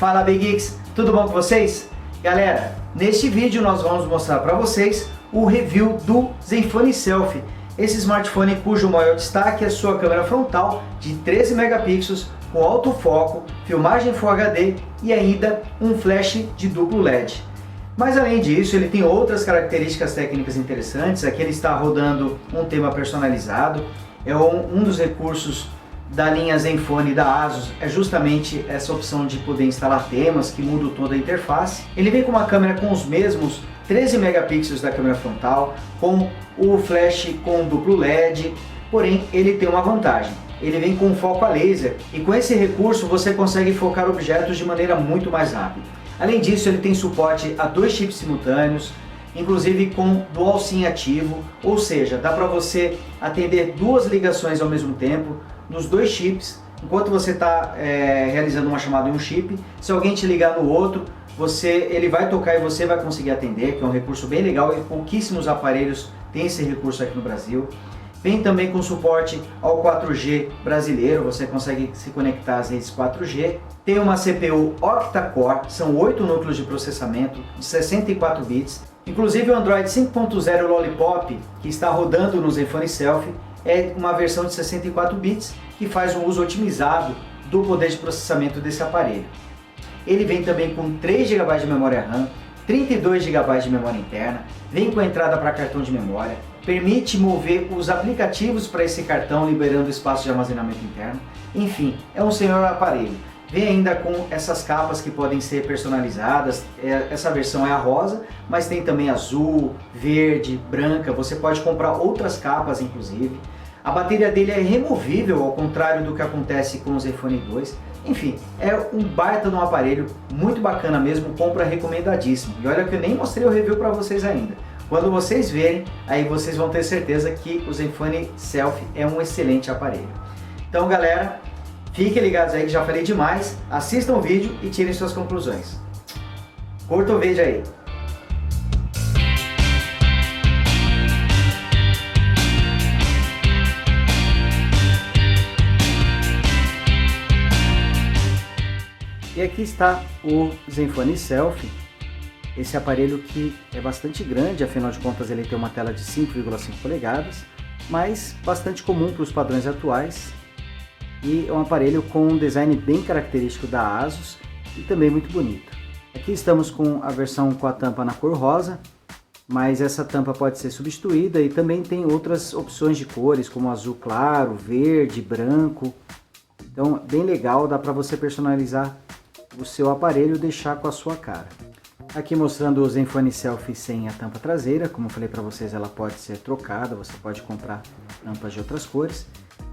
Fala Big Geeks, tudo bom com vocês? Galera, neste vídeo nós vamos mostrar para vocês o review do Zenfone Selfie, esse smartphone cujo maior destaque é sua câmera frontal de 13 megapixels com alto foco, filmagem Full HD e ainda um flash de duplo LED. Mas além disso, ele tem outras características técnicas interessantes. Aqui ele está rodando um tema personalizado, é um dos recursos da linha Zenfone da ASUS, é justamente essa opção de poder instalar temas que muda toda a interface. Ele vem com uma câmera com os mesmos 13 megapixels da câmera frontal, com o flash com duplo LED, porém ele tem uma vantagem. Ele vem com foco a laser e com esse recurso você consegue focar objetos de maneira muito mais rápida. Além disso, ele tem suporte a 2 chips simultâneos, inclusive com Dual SIM ativo, ou seja, dá para você atender 2 ligações ao mesmo tempo nos 2 chips, enquanto você está realizando uma chamada em um chip. Se alguém te ligar no outro, ele vai tocar e você vai conseguir atender, que é um recurso bem legal e pouquíssimos aparelhos têm esse recurso aqui no Brasil. Vem também com suporte ao 4G brasileiro, você consegue se conectar às redes 4G. Tem uma CPU octa-core, são 8 núcleos de processamento, de 64 bits. Inclusive o Android 5.0 Lollipop, que está rodando no Zenfone Selfie, é uma versão de 64 bits que faz um uso otimizado do poder de processamento desse aparelho. Ele vem também com 3 GB de memória RAM, 32 GB de memória interna, vem com entrada para cartão de memória, permite mover os aplicativos para esse cartão liberando espaço de armazenamento interno. Enfim, é um senhor aparelho. Vem ainda com essas capas que podem ser personalizadas. Essa versão é a rosa, mas tem também azul, verde, branca. Você pode comprar outras capas inclusive. A bateria dele é removível, ao contrário do que acontece com o Zenfone 2. Enfim, é um baita de um aparelho, muito bacana mesmo, compra recomendadíssimo. E olha que eu nem mostrei o review para vocês ainda. Quando vocês verem, aí vocês vão ter certeza que o Zenfone Selfie é um excelente aparelho. Então galera, fiquem ligados aí que já falei demais, assistam o vídeo e tirem suas conclusões. Curta o vídeo aí. E aqui está o Zenfone Selfie, esse aparelho que é bastante grande, afinal de contas ele tem uma tela de 5,5 polegadas, mas bastante comum para os padrões atuais, e é um aparelho com um design bem característico da ASUS e também muito bonito. Aqui estamos com a versão com a tampa na cor rosa, mas essa tampa pode ser substituída e também tem outras opções de cores como azul claro, verde, branco. Então bem legal, dá para você personalizar o seu aparelho e deixar com a sua cara. Aqui mostrando o Zenfone Selfie sem a tampa traseira, como eu falei para vocês, ela pode ser trocada, você pode comprar tampas de outras cores.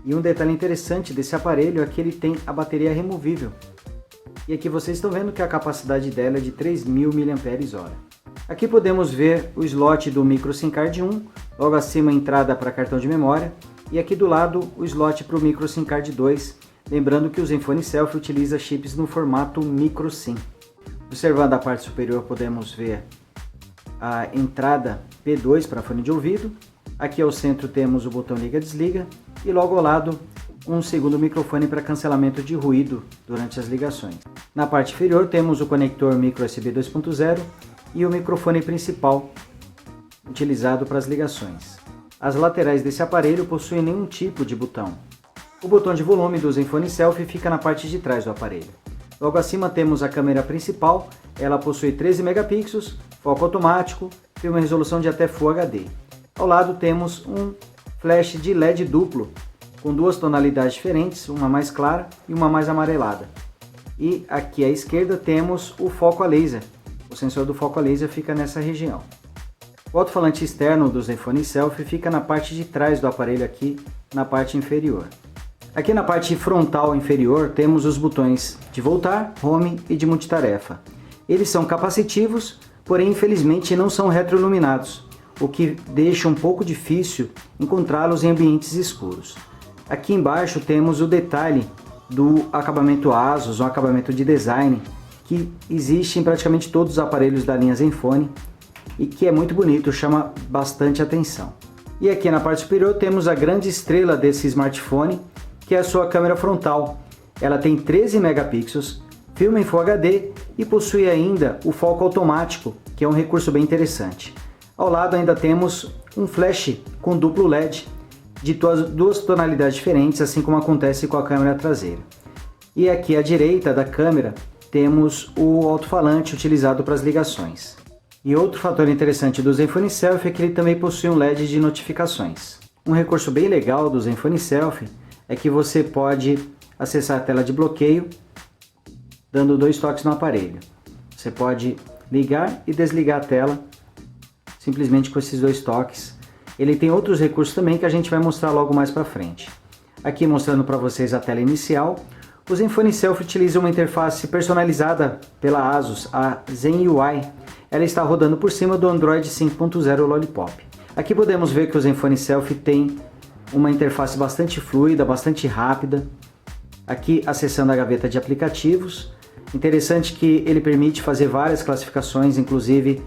E um detalhe interessante desse aparelho é que ele tem a bateria removível. E aqui vocês estão vendo que a capacidade dela é de 3.000 mAh. Aqui podemos ver o slot do micro SIM card 1, logo acima a entrada para cartão de memória, e aqui do lado o slot para o micro SIM card 2, lembrando que o Zenfone Selfie utiliza chips no formato micro SIM. Observando a parte superior podemos ver a entrada P2 para fone de ouvido. Aqui ao centro temos o botão liga-desliga e logo ao lado um segundo microfone para cancelamento de ruído durante as ligações. Na parte inferior temos o conector micro USB 2.0 e o microfone principal utilizado para as ligações. As laterais desse aparelho possuem nenhum tipo de botão. O botão de volume do Zenfone Selfie fica na parte de trás do aparelho. Logo acima temos a câmera principal, ela possui 13 megapixels, foco automático, tem uma resolução de até Full HD. Ao lado temos um flash de LED duplo, com 2 tonalidades diferentes, uma mais clara e uma mais amarelada. E aqui à esquerda temos o foco a laser, o sensor do foco a laser fica nessa região. O alto-falante externo do Zenfone Selfie fica na parte de trás do aparelho aqui, na parte inferior. Aqui na parte frontal inferior temos os botões de voltar, home e de multitarefa. Eles são capacitivos, porém infelizmente não são retroiluminados, o que deixa um pouco difícil encontrá-los em ambientes escuros. Aqui embaixo temos o detalhe do acabamento ASUS, um acabamento de design que existe em praticamente todos os aparelhos da linha Zenfone e que é muito bonito, chama bastante atenção. E aqui na parte superior temos a grande estrela desse smartphone, que é a sua câmera frontal. Ela tem 13 megapixels, filma em Full HD e possui ainda o foco automático, que é um recurso bem interessante. Ao lado ainda temos um flash com duplo LED de duas tonalidades diferentes, assim como acontece com a câmera traseira. E aqui à direita da câmera temos o alto-falante utilizado para as ligações. E outro fator interessante do Zenfone Selfie é que ele também possui um LED de notificações. Um recurso bem legal do Zenfone Selfie é que você pode acessar a tela de bloqueio dando 2 toques no aparelho. Você pode ligar e desligar a tela simplesmente com esses 2 toques. Ele tem outros recursos também que a gente vai mostrar logo mais para frente. Aqui mostrando para vocês a tela inicial. O Zenfone Selfie utiliza uma interface personalizada pela ASUS, a Zen UI. Ela está rodando por cima do Android 5.0 Lollipop. Aqui podemos ver que o Zenfone Selfie tem uma interface bastante fluida, bastante rápida. Aqui acessando a gaveta de aplicativos. Interessante que ele permite fazer várias classificações, inclusive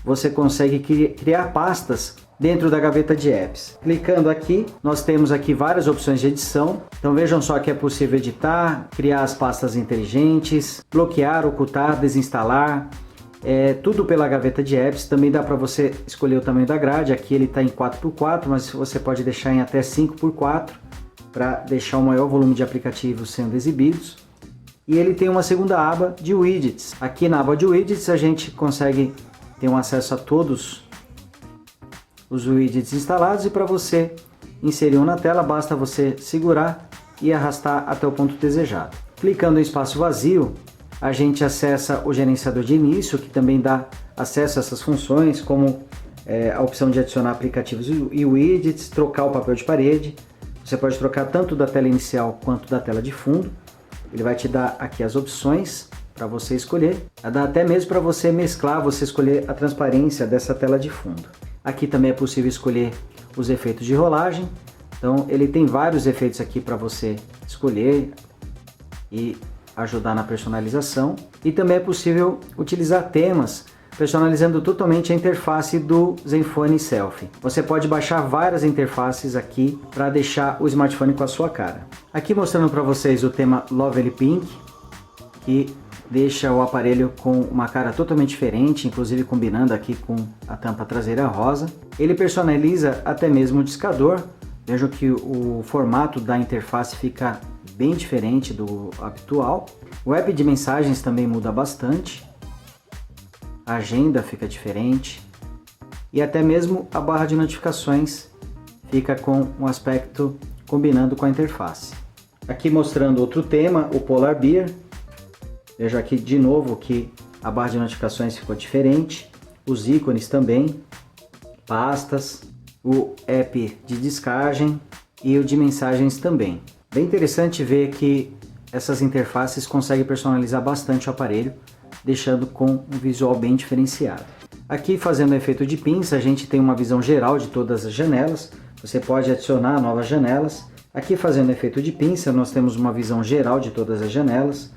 você consegue criar pastas dentro da gaveta de apps. Clicando aqui, nós temos aqui várias opções de edição. Então vejam só que é possível editar, criar as pastas inteligentes, bloquear, ocultar, desinstalar, tudo pela gaveta de apps. Também dá para você escolher o tamanho da grade. Aqui ele está em 4x4, mas você pode deixar em até 5x4 para deixar o maior volume de aplicativos sendo exibidos. E ele tem uma segunda aba de widgets. Aqui na aba de widgets a gente consegue ter um acesso a todos os widgets instalados, e para você inserir um na tela basta você segurar e arrastar até o ponto desejado. Clicando em espaço vazio, a gente acessa o gerenciador de início, que também dá acesso a essas funções, como a opção de adicionar aplicativos e widgets, trocar o papel de parede. Você pode trocar tanto da tela inicial quanto da tela de fundo. Ele vai te dar aqui as opções para você escolher. Dá até mesmo para você mesclar, você escolher a transparência dessa tela de fundo. Aqui também é possível escolher os efeitos de rolagem. Então ele tem vários efeitos aqui para você escolher e ajudar na personalização. E também é possível utilizar temas, personalizando totalmente a interface do Zenfone Selfie. Você pode baixar várias interfaces aqui para deixar o smartphone com a sua cara. Aqui mostrando para vocês o tema Lovely Pink, que deixa o aparelho com uma cara totalmente diferente, inclusive combinando aqui com a tampa traseira rosa. Ele personaliza até mesmo o discador. Vejam que o formato da interface fica bem diferente do habitual. O app de mensagens também muda bastante. A agenda fica diferente. E até mesmo a barra de notificações fica com um aspecto combinando com a interface. Aqui mostrando outro tema, o Polar Bear. Veja aqui de novo que a barra de notificações ficou diferente, os ícones também, pastas, o app de descagem e o de mensagens também. Bem interessante ver que essas interfaces conseguem personalizar bastante o aparelho, deixando com um visual bem diferenciado. Aqui fazendo o efeito de pinça, a gente tem uma visão geral de todas as janelas. Você pode adicionar novas janelas. Aqui fazendo o efeito de pinça, nós temos uma visão geral de todas as janelas.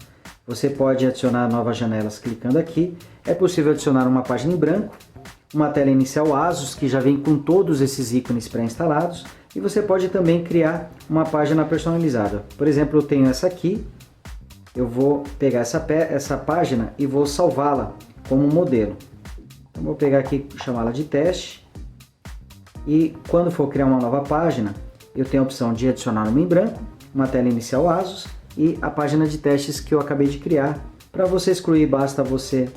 Você pode adicionar novas janelas clicando aqui. É possível adicionar uma página em branco, uma tela inicial ASUS que já vem com todos esses ícones pré-instalados, e você pode também criar uma página personalizada. Por exemplo, eu tenho essa aqui, eu vou pegar essa página e vou salvá-la como modelo. Então, vou pegar aqui, chamá-la de teste, e quando for criar uma nova página, eu tenho a opção de adicionar uma em branco, uma tela inicial ASUS, e a página de testes que eu acabei de criar. Para você excluir, basta você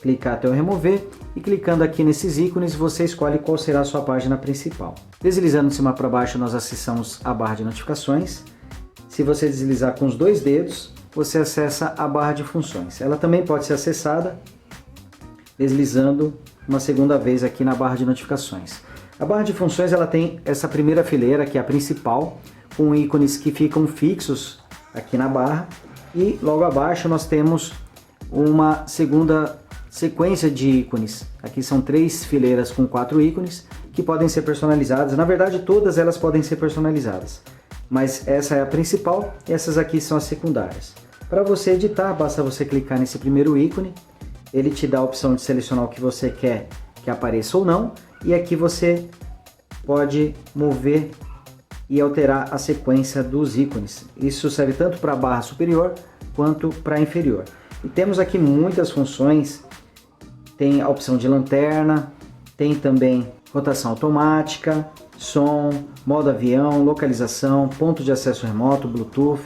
clicar até eu remover, e clicando aqui nesses ícones você escolhe qual será a sua página principal. Deslizando de cima para baixo nós acessamos a barra de notificações. Se você deslizar com os 2 dedos, você acessa a barra de funções. Ela também pode ser acessada deslizando uma segunda vez aqui na barra de notificações. A barra de funções ela tem essa primeira fileira, que é a principal, com ícones que ficam fixos aqui na barra, e logo abaixo nós temos uma segunda sequência de ícones. Aqui são 3 fileiras com 4 ícones que podem ser personalizadas. Na verdade, todas elas podem ser personalizadas, mas essa é a principal e essas aqui são as secundárias. Para você editar, basta você clicar nesse primeiro ícone, ele te dá a opção de selecionar o que você quer que apareça ou não, e aqui você pode mover e alterar a sequência dos ícones. Isso serve tanto para a barra superior quanto para inferior. E temos aqui muitas funções, tem a opção de lanterna, tem também rotação automática, som, modo avião, localização, ponto de acesso remoto, Bluetooth,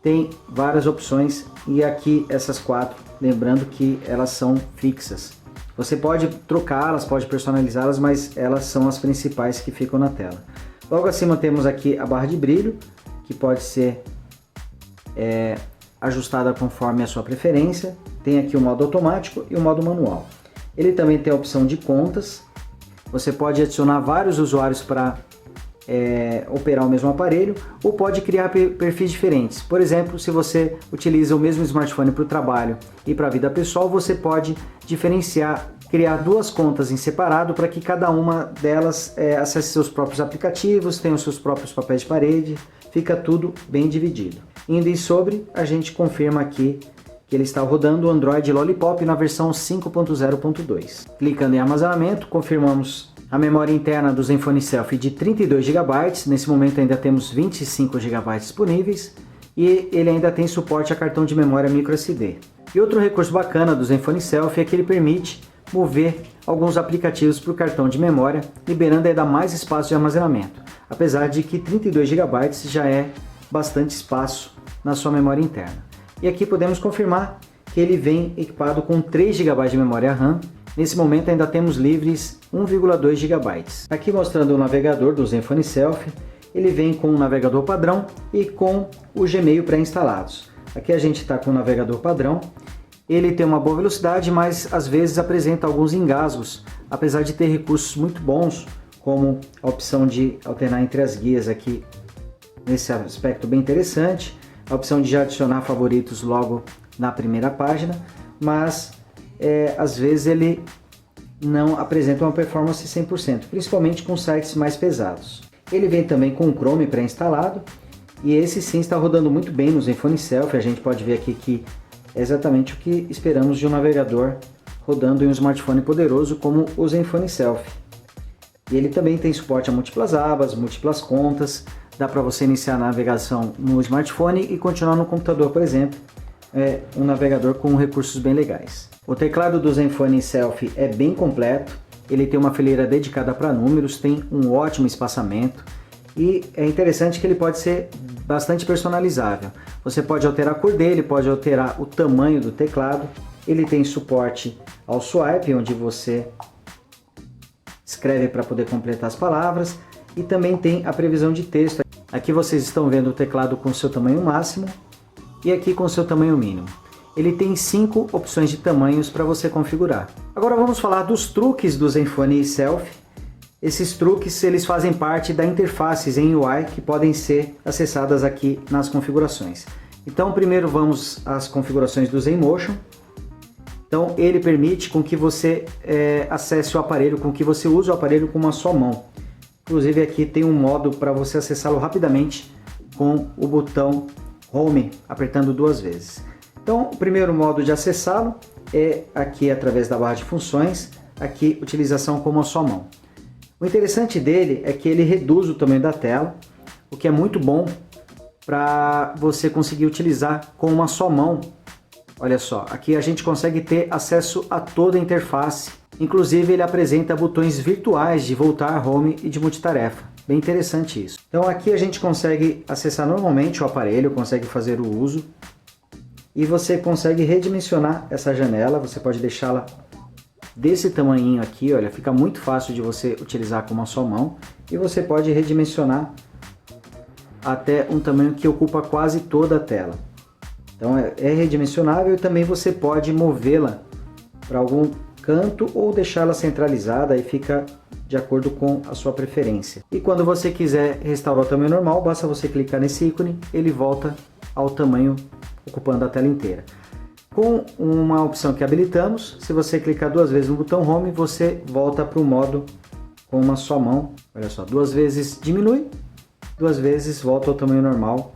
tem várias opções e aqui essas 4, lembrando que elas são fixas. Você pode trocá-las, pode personalizá-las, mas elas são as principais que ficam na tela. Logo acima temos aqui a barra de brilho, que pode ser ajustada conforme a sua preferência. Tem aqui o modo automático e o modo manual. Ele também tem a opção de contas. Você pode adicionar vários usuários para operar o mesmo aparelho, ou pode criar perfis diferentes. Por exemplo, se você utiliza o mesmo smartphone para o trabalho e para a vida pessoal, você pode diferenciar, criar 2 contas em separado para que cada uma delas acesse seus próprios aplicativos, tenha os seus próprios papéis de parede, fica tudo bem dividido. Indo em sobre, a gente confirma aqui que ele está rodando o Android Lollipop na versão 5.0.2. Clicando em armazenamento, confirmamos a memória interna do Zenfone Selfie de 32 GB, nesse momento ainda temos 25 GB disponíveis e ele ainda tem suporte a cartão de memória microSD. E outro recurso bacana do Zenfone Selfie é que ele permite mover alguns aplicativos para o cartão de memória, liberando ainda mais espaço de armazenamento, apesar de que 32 GB já é bastante espaço na sua memória interna. E aqui podemos confirmar que ele vem equipado com 3 GB de memória RAM. Nesse momento ainda temos livres 1,2 GB. Aqui mostrando o navegador do Zenfone Selfie, ele vem com um navegador padrão e com o Gmail pré-instalados. Aqui a gente está com o navegador padrão, ele tem uma boa velocidade, mas às vezes apresenta alguns engasgos, apesar de ter recursos muito bons, como a opção de alternar entre as guias aqui, nesse aspecto bem interessante, a opção de já adicionar favoritos logo na primeira página, mas às vezes ele não apresenta uma performance 100%, principalmente com sites mais pesados. Ele vem também com o Chrome pré-instalado, e esse sim está rodando muito bem no Zenfone Selfie. A gente pode ver aqui que é exatamente o que esperamos de um navegador rodando em um smartphone poderoso como o Zenfone Selfie. E ele também tem suporte a múltiplas abas, múltiplas contas, dá para você iniciar a navegação no smartphone e continuar no computador, por exemplo. É um navegador com recursos bem legais. O teclado do Zenfone Selfie é bem completo, ele tem uma fileira dedicada para números, tem um ótimo espaçamento e é interessante que ele pode ser bastante personalizável. Você pode alterar a cor dele, pode alterar o tamanho do teclado, ele tem suporte ao swipe, onde você escreve para poder completar as palavras, e também tem a previsão de texto. Aqui vocês estão vendo o teclado com seu tamanho máximo e aqui com seu tamanho mínimo. Ele tem 5 opções de tamanhos para você configurar. Agora vamos falar dos truques do Zenfone Selfie. Esses truques eles fazem parte da interfaces em UI que podem ser acessadas aqui nas configurações. Então primeiro vamos às configurações do ZenMotion. Então ele permite com que você acesse o aparelho, com que você use o aparelho com uma só mão. Inclusive aqui tem um modo para você acessá-lo rapidamente com o botão Home, apertando 2 vezes. Então o primeiro modo de acessá-lo é aqui através da barra de funções, aqui utilização com uma só mão. O interessante dele é que ele reduz o tamanho da tela, o que é muito bom para você conseguir utilizar com uma só mão. Olha só, aqui a gente consegue ter acesso a toda a interface. Inclusive ele apresenta botões virtuais de voltar home e de multitarefa. Bem interessante isso. Então aqui a gente consegue acessar normalmente o aparelho, consegue fazer o uso. E você consegue redimensionar essa janela, você pode deixá-la desse tamanhinho aqui, olha, fica muito fácil de você utilizar com uma só mão. E você pode redimensionar até um tamanho que ocupa quase toda a tela. Então é redimensionável e também você pode movê-la para algum canto ou deixá-la centralizada e fica de acordo com a sua preferência. E quando você quiser restaurar o tamanho normal, basta você clicar nesse ícone, ele volta ao tamanho ocupando a tela inteira. Com uma opção que habilitamos, se você clicar 2 vezes no botão Home, você volta para o modo com uma só mão. Olha só, 2 vezes diminui, 2 vezes volta ao tamanho normal.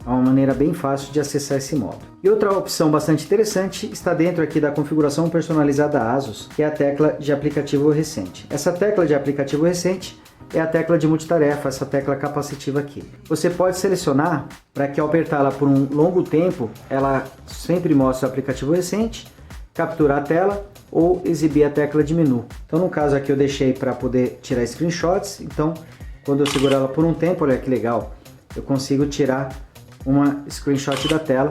É uma maneira bem fácil de acessar esse modo. E outra opção bastante interessante está dentro aqui da configuração personalizada ASUS, que é a tecla de aplicativo recente. Essa tecla de aplicativo recente é a tecla de multitarefa, essa tecla capacitiva aqui. Você pode selecionar para que ao apertá-la por um longo tempo, ela sempre mostre o aplicativo recente, capturar a tela ou exibir a tecla de menu. Então no caso aqui eu deixei para poder tirar screenshots, então quando eu seguro ela por um tempo, olha que legal, eu consigo tirar uma screenshot da tela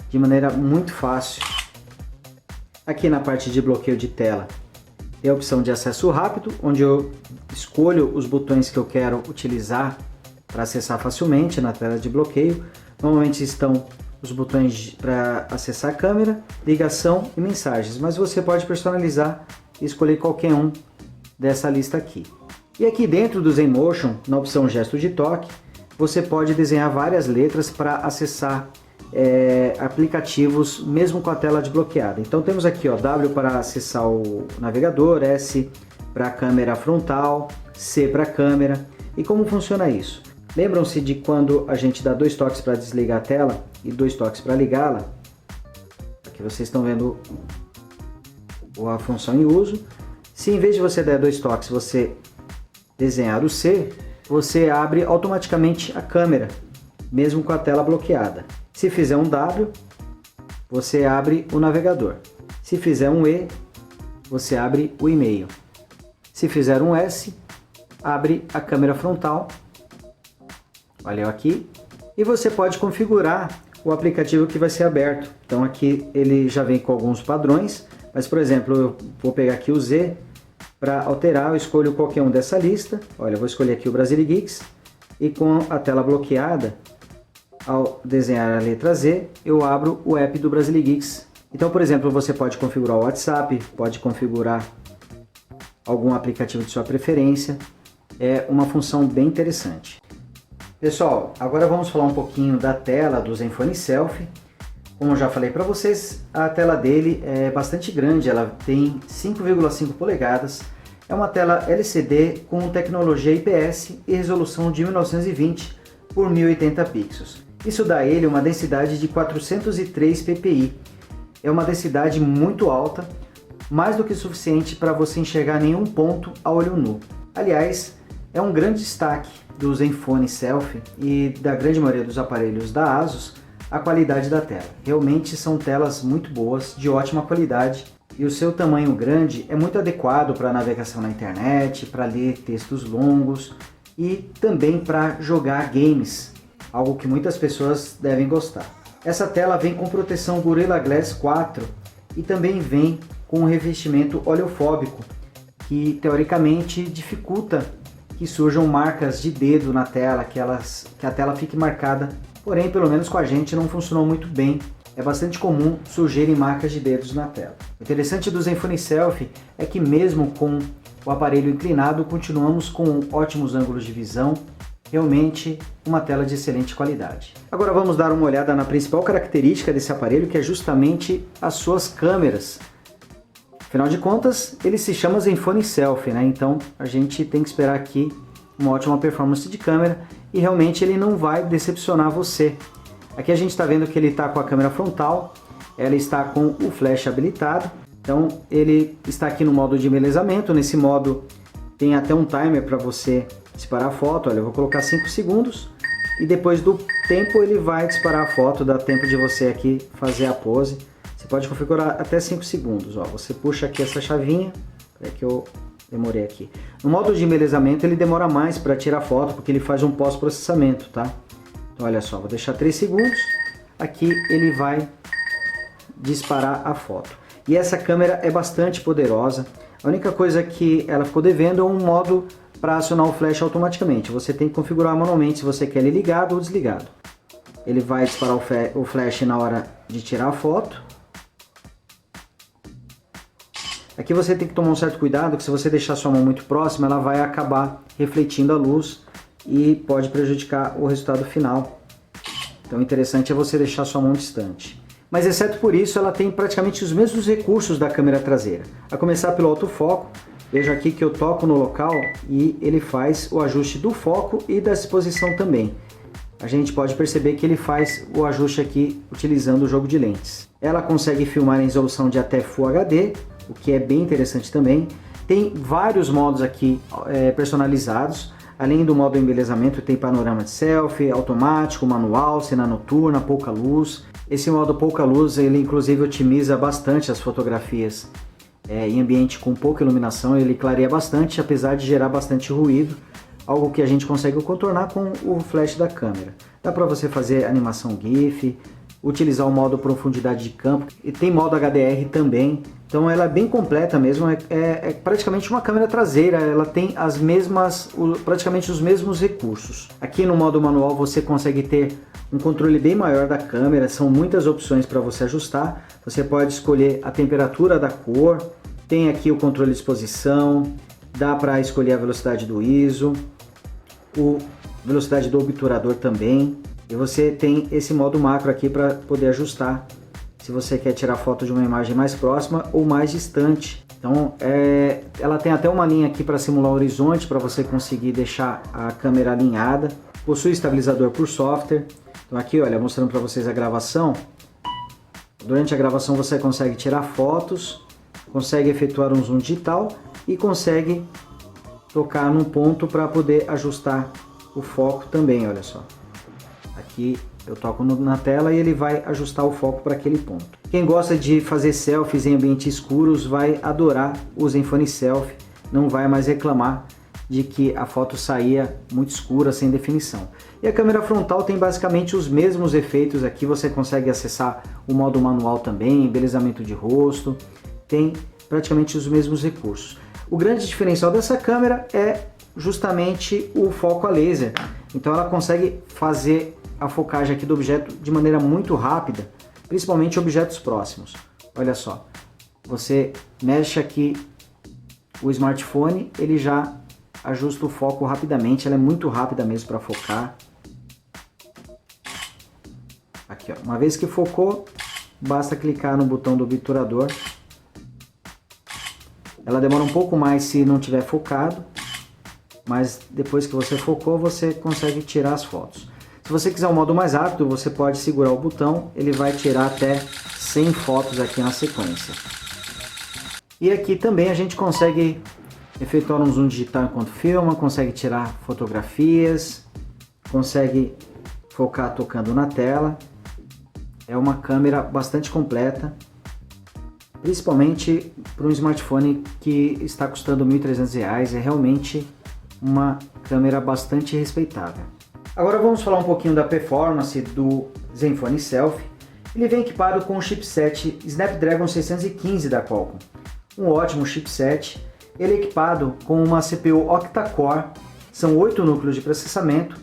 de maneira muito fácil. Aqui na parte de bloqueio de tela tem a opção de acesso rápido, onde eu escolho os botões que eu quero utilizar para acessar facilmente na tela de bloqueio. Normalmente estão os botões para acessar a câmera, ligação e mensagens, mas você pode personalizar e escolher qualquer um dessa lista aqui. E aqui dentro do ZenMotion, na opção gesto de toque, você pode desenhar várias letras para acessar aplicativos mesmo com a tela desbloqueada. Então temos aqui ó, W para acessar o navegador, S para a câmera frontal, C para a câmera. E como funciona isso? Lembram-se de quando a gente dá 2 toques para desligar a tela e 2 toques para ligá-la? Aqui vocês estão vendo a função em uso. Se em vez de você dar 2 toques, você desenhar o C, você abre automaticamente a câmera, mesmo com a tela bloqueada. Se fizer um W, você abre o navegador. Se fizer um E, você abre o e-mail. Se fizer um S, abre a câmera frontal. Olha aqui. E você pode configurar o aplicativo que vai ser aberto. Então aqui ele já vem com alguns padrões, mas por exemplo, eu vou pegar aqui o Z. Para alterar, eu escolho qualquer um dessa lista. Olha, eu vou escolher aqui o Brasilegeeks. E com a tela bloqueada, ao desenhar a letra Z, eu abro o app do Brasilegeeks. Então, por exemplo, você pode configurar o WhatsApp, pode configurar algum aplicativo de sua preferência. É uma função bem interessante. Pessoal, agora vamos falar um pouquinho da tela do Zenfone Selfie. Como eu já falei para vocês, a tela dele é bastante grande, ela tem 5,5 polegadas, é uma tela LCD com tecnologia IPS e resolução de 1920 por 1080 pixels. Isso dá a ele uma densidade de 403 ppi, é uma densidade muito alta, mais do que suficiente para você enxergar nenhum ponto a olho nu. Aliás, é um grande destaque do Zenfone Selfie e da grande maioria dos aparelhos da ASUS, a qualidade da tela. Realmente são telas muito boas, de ótima qualidade, e o seu tamanho grande é muito adequado para navegação na internet, para ler textos longos e também para jogar games, algo que muitas pessoas devem gostar. Essa tela vem com proteção Gorilla Glass 4 e também vem com um revestimento oleofóbico, que teoricamente dificulta que surjam marcas de dedo na tela, que a tela fique marcada. Porém, pelo menos com a gente não funcionou muito bem. É bastante comum surgirem marcas de dedos na tela. O interessante do Zenfone Selfie é que mesmo com o aparelho inclinado, continuamos com ótimos ângulos de visão. Realmente uma tela de excelente qualidade. Agora vamos dar uma olhada na principal característica desse aparelho, que é justamente as suas câmeras. Afinal de contas, ele se chama Zenfone Selfie, né? Então a gente tem que esperar aqui uma ótima performance de câmera e realmente ele não vai decepcionar você. Aqui a gente está vendo que ele está com a câmera frontal, ela está com o flash habilitado, então ele está aqui no modo de embelezamento. Nesse modo tem até um timer para você disparar a foto. Olha, eu vou colocar 5 segundos e depois do tempo ele vai disparar a foto, dá tempo de você aqui fazer a pose. Você pode configurar até 5 segundos, ó. Você puxa aqui essa chavinha, é que eu demorei aqui. No modo de embelezamento ele demora mais para tirar foto, porque ele faz um pós-processamento, tá? Então olha só, vou deixar 3 segundos, aqui ele vai disparar a foto. E essa câmera é bastante poderosa, a única coisa que ela ficou devendo é um modo para acionar o flash automaticamente. Você tem que configurar manualmente se você quer ele ligado ou desligado. Ele vai disparar o flash na hora de tirar a foto. Aqui você tem que tomar um certo cuidado, que se você deixar sua mão muito próxima, ela vai acabar refletindo a luz e pode prejudicar o resultado final. Então o interessante é você deixar sua mão distante. Mas exceto por isso, ela tem praticamente os mesmos recursos da câmera traseira. A começar pelo autofoco, veja aqui que eu toco no local e ele faz o ajuste do foco e da exposição também. A gente pode perceber que ele faz o ajuste aqui utilizando o jogo de lentes. Ela consegue filmar em resolução de até Full HD, o que é bem interessante também. Tem vários modos aqui personalizados. Além do modo embelezamento, tem panorama de selfie, automático, manual, cena noturna, pouca luz. Esse modo pouca luz, ele inclusive otimiza bastante as fotografias em ambiente com pouca iluminação, ele clareia bastante, apesar de gerar bastante ruído, algo que a gente consegue contornar com o flash da câmera. Dá para você fazer animação GIF, utilizar o modo profundidade de campo, e tem modo HDR também, então ela é bem completa mesmo, é praticamente uma câmera traseira, ela tem praticamente os mesmos recursos. Aqui no modo manual você consegue ter um controle bem maior da câmera, são muitas opções para você ajustar, você pode escolher a temperatura da cor, tem aqui o controle de exposição, dá para escolher a velocidade do ISO, a velocidade do obturador também, e você tem esse modo macro aqui para poder ajustar se você quer tirar foto de uma imagem mais próxima ou mais distante. Então ela tem até uma linha aqui para simular o horizonte, para você conseguir deixar a câmera alinhada. Possui estabilizador por software. Então aqui, olha, mostrando para vocês a gravação. Durante a gravação você consegue tirar fotos, consegue efetuar um zoom digital e consegue tocar num ponto para poder ajustar o foco também, olha só. Aqui eu toco na tela e ele vai ajustar o foco para aquele ponto. Quem gosta de fazer selfies em ambientes escuros vai adorar o Zenfone Selfie, não vai mais reclamar de que a foto saía muito escura, sem definição. E a câmera frontal tem basicamente os mesmos efeitos aqui, você consegue acessar o modo manual também, embelezamento de rosto, tem praticamente os mesmos recursos. O grande diferencial dessa câmera é justamente o foco a laser, então ela consegue fazer a focagem aqui do objeto de maneira muito rápida, principalmente objetos próximos. Olha só, você mexe aqui o smartphone, ele já ajusta o foco rapidamente, ela é muito rápida mesmo para focar. Aqui, ó, uma vez que focou, basta clicar no botão do obturador. Ela demora um pouco mais se não tiver focado, mas depois que você focou, você consegue tirar as fotos. Se você quiser um modo mais rápido, você pode segurar o botão, ele vai tirar até 100 fotos aqui na sequência. E aqui também a gente consegue efetuar um zoom digital enquanto filma, consegue tirar fotografias, consegue focar tocando na tela. É uma câmera bastante completa, principalmente para um smartphone que está custando R$ 1.300, é realmente uma câmera bastante respeitável. Agora vamos falar um pouquinho da performance do Zenfone Selfie. Ele vem equipado com o chipset Snapdragon 615 da Qualcomm, um ótimo chipset. Ele é equipado com uma CPU octa-core, são 8 núcleos de processamento,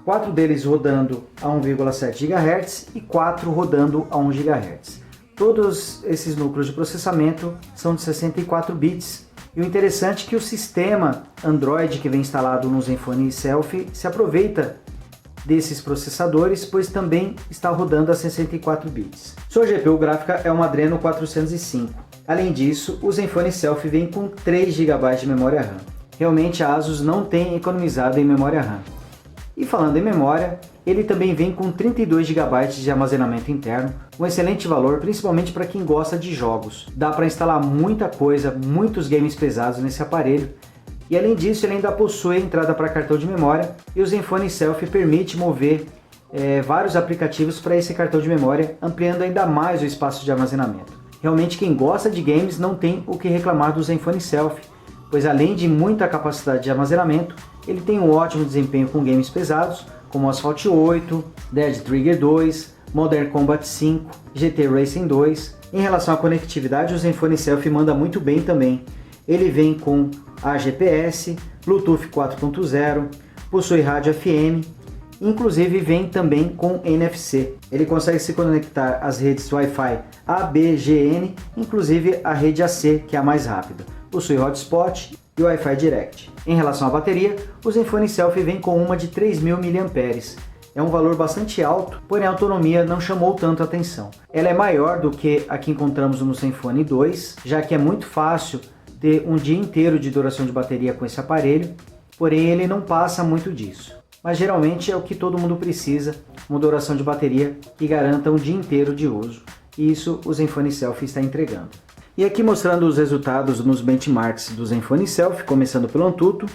4 deles rodando a 1,7 GHz e 4 rodando a 1 GHz. Todos esses núcleos de processamento são de 64 bits. E o interessante é que o sistema Android que vem instalado no Zenfone Selfie se aproveita desses processadores, pois também está rodando a 64 bits. Sua GPU gráfica é uma Adreno 405. Além disso, o Zenfone Selfie vem com 3 GB de memória RAM. Realmente a ASUS não tem economizado em memória RAM. E falando em memória, ele também vem com 32 GB de armazenamento interno, um excelente valor, principalmente para quem gosta de jogos. Dá para instalar muita coisa, muitos games pesados nesse aparelho. E além disso, ele ainda possui entrada para cartão de memória e o Zenfone Selfie permite mover vários aplicativos para esse cartão de memória, ampliando ainda mais o espaço de armazenamento. Realmente quem gosta de games não tem o que reclamar do Zenfone Selfie, pois além de muita capacidade de armazenamento, ele tem um ótimo desempenho com games pesados, como Asphalt 8, Dead Trigger 2, Modern Combat 5, GT Racing 2. Em relação à conectividade, o Zenfone Selfie manda muito bem também. Ele vem com a GPS, Bluetooth 4.0, possui rádio FM, inclusive vem também com NFC. Ele consegue se conectar às redes Wi-Fi A, B, GN, inclusive a rede AC, que é a mais rápida. Possui hotspot e Wi-Fi Direct. Em relação à bateria, o Zenfone Selfie vem com uma de 3.000 mAh. É um valor bastante alto, porém a autonomia não chamou tanto a atenção. Ela é maior do que a que encontramos no Zenfone 2, já que é muito fácil ter um dia inteiro de duração de bateria com esse aparelho, porém ele não passa muito disso. Mas geralmente é o que todo mundo precisa, uma duração de bateria que garanta um dia inteiro de uso. E isso o Zenfone Selfie está entregando. E aqui mostrando os resultados nos benchmarks do Zenfone Selfie, começando pelo Antutu,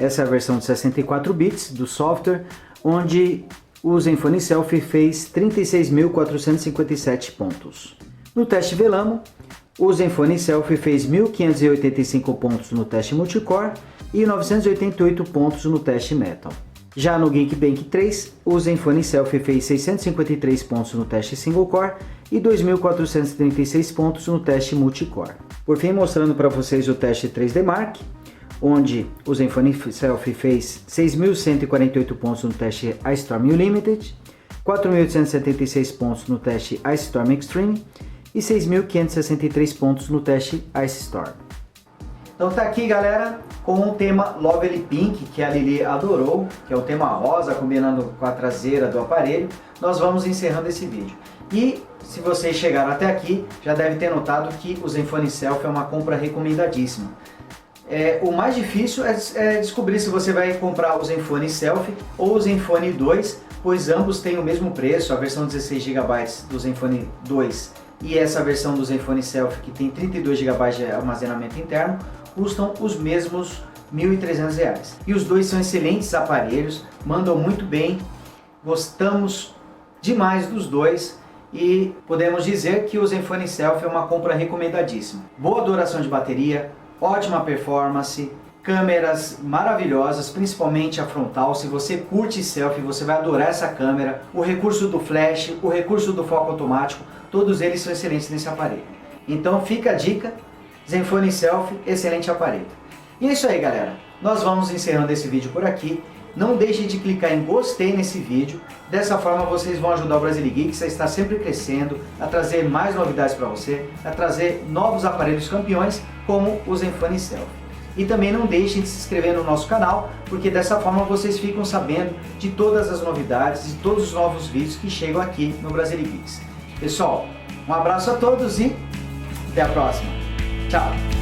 Essa é a versão de 64 bits do software, onde o Zenfone Selfie fez 36.457 pontos. No teste Velamo, o Zenfone Selfie fez 1.585 pontos no teste multicore e 988 pontos no teste Metal. Já no Geekbench 3, o Zenfone Selfie fez 653 pontos no teste single core e 2.436 pontos no teste multicore. Por fim, mostrando para vocês o teste 3D Mark, onde o Zenfone Selfie fez 6.148 pontos no teste Ice Storm Unlimited, 4.876 pontos no teste Ice Storm Extreme e 6.563 pontos no teste Ice Storm. Então tá aqui, galera, com o tema Lovely Pink, que a Lili adorou, que é o tema rosa combinando com a traseira do aparelho. Nós vamos encerrando esse vídeo. E se vocês chegaram até aqui, já devem ter notado que o Zenfone Selfie é uma compra recomendadíssima. O mais difícil é descobrir se você vai comprar o Zenfone Selfie ou o Zenfone 2, pois ambos têm o mesmo preço. A versão 16 GB do Zenfone 2 e essa versão do Zenfone Selfie, que tem 32 GB de armazenamento interno, custam os mesmos R$ 1.300. E os dois são excelentes aparelhos, mandam muito bem, gostamos demais dos dois e podemos dizer que o Zenfone Selfie é uma compra recomendadíssima. Boa duração de bateria, ótima performance, câmeras maravilhosas, principalmente a frontal. Se você curte selfie, você vai adorar essa câmera. O recurso do flash, o recurso do foco automático, todos eles são excelentes nesse aparelho. Então fica a dica, Zenfone Selfie, excelente aparelho. E é isso aí, galera. Nós vamos encerrando esse vídeo por aqui. Não deixe de clicar em gostei nesse vídeo. Dessa forma vocês vão ajudar o Brasiligeeks a estar sempre crescendo, a trazer mais novidades para você, a trazer novos aparelhos campeões como o Zenfone Selfie. E também não deixem de se inscrever no nosso canal, porque dessa forma vocês ficam sabendo de todas as novidades e todos os novos vídeos que chegam aqui no Brasiligeeks. Pessoal, um abraço a todos e até a próxima. Tchau!